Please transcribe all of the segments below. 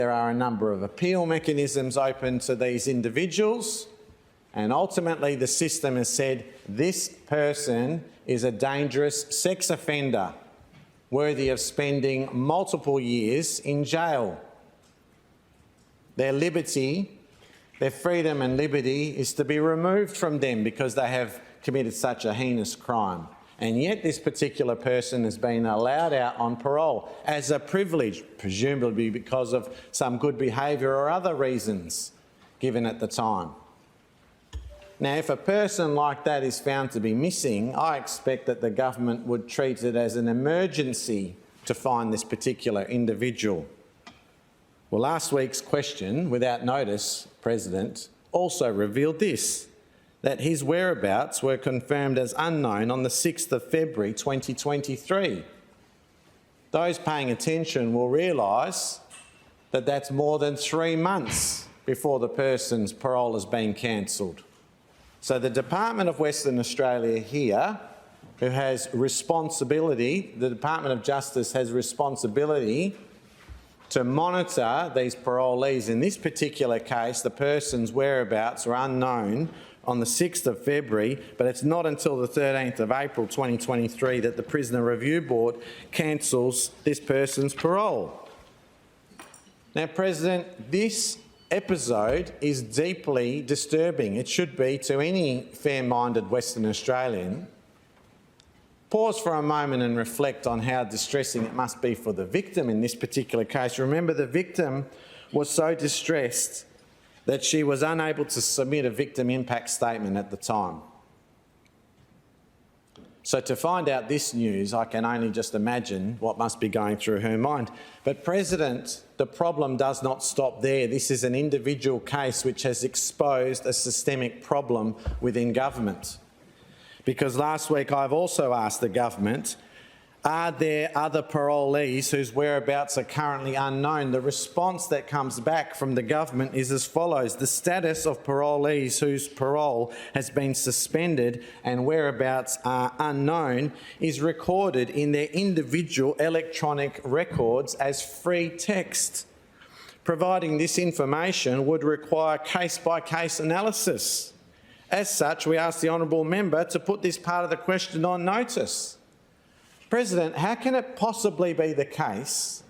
There are a number of appeal mechanisms open to these individuals, and ultimately the system has said this person is a dangerous sex offender worthy of spending multiple years in jail. Their liberty, their freedom and liberty is to be removed from them because they have committed such a heinous crime. And yet this particular person has been allowed out on parole as a privilege, presumably because of some good behaviour or other reasons given at the time. Now, if a person like that is found to be missing, I expect that the government would treat it as an emergency to find this particular individual. Well, last week's question, without notice, President, also revealed this, that his whereabouts were confirmed as unknown on the 6th of February 2023. Those paying attention will realise that that's more than 3 months before the person's parole has been cancelled. So the Department of Western Australia here, who has responsibility, the Department of Justice has responsibility to monitor these parolees. In this particular case, the person's whereabouts are unknown on the 6th of February, but it's not until the 13th of April 2023 that the Prisoner Review Board cancels this person's parole. Now, President, this episode is deeply disturbing. It should be to any fair-minded Western Australian. Pause for a moment and reflect on how distressing it must be for the victim in this particular case. Remember, the victim was so distressed that she was unable to submit a victim impact statement at the time. So to find out this news, I can only just imagine what must be going through her mind. But, President, the problem does not stop there. This is an individual case which has exposed a systemic problem within government. Because last week I've also asked the government, are there other parolees whose whereabouts are currently unknown? The response that comes back from the government is as follows. The status of parolees whose parole has been suspended and whereabouts are unknown is recorded in their individual electronic records as free text. Providing this information would require case-by-case analysis. As such, we ask the honourable member to put this part of the question on notice. President, how can it possibly be the case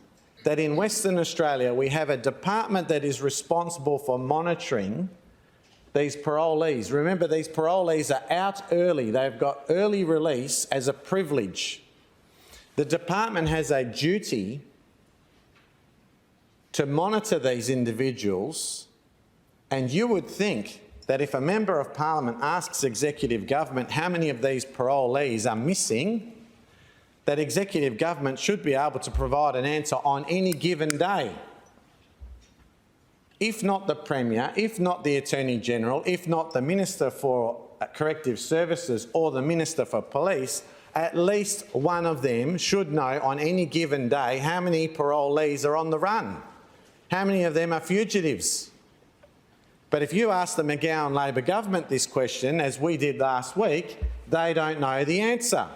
that in Western Australia we have a department that is responsible for monitoring these parolees? Remember, these parolees are out early. They've got early release as a privilege. The department has a duty to monitor these individuals, and you would think that if a member of parliament asks executive government how many of these parolees are missing, that executive government should be able to provide an answer on any given day. If not the Premier, if not the Attorney-General, if not the Minister for Corrective Services or the Minister for Police, at least one of them should know on any given day how many parolees are on the run, how many of them are fugitives. But if you ask the McGowan Labor government this question, as we did last week, they don't know the answer.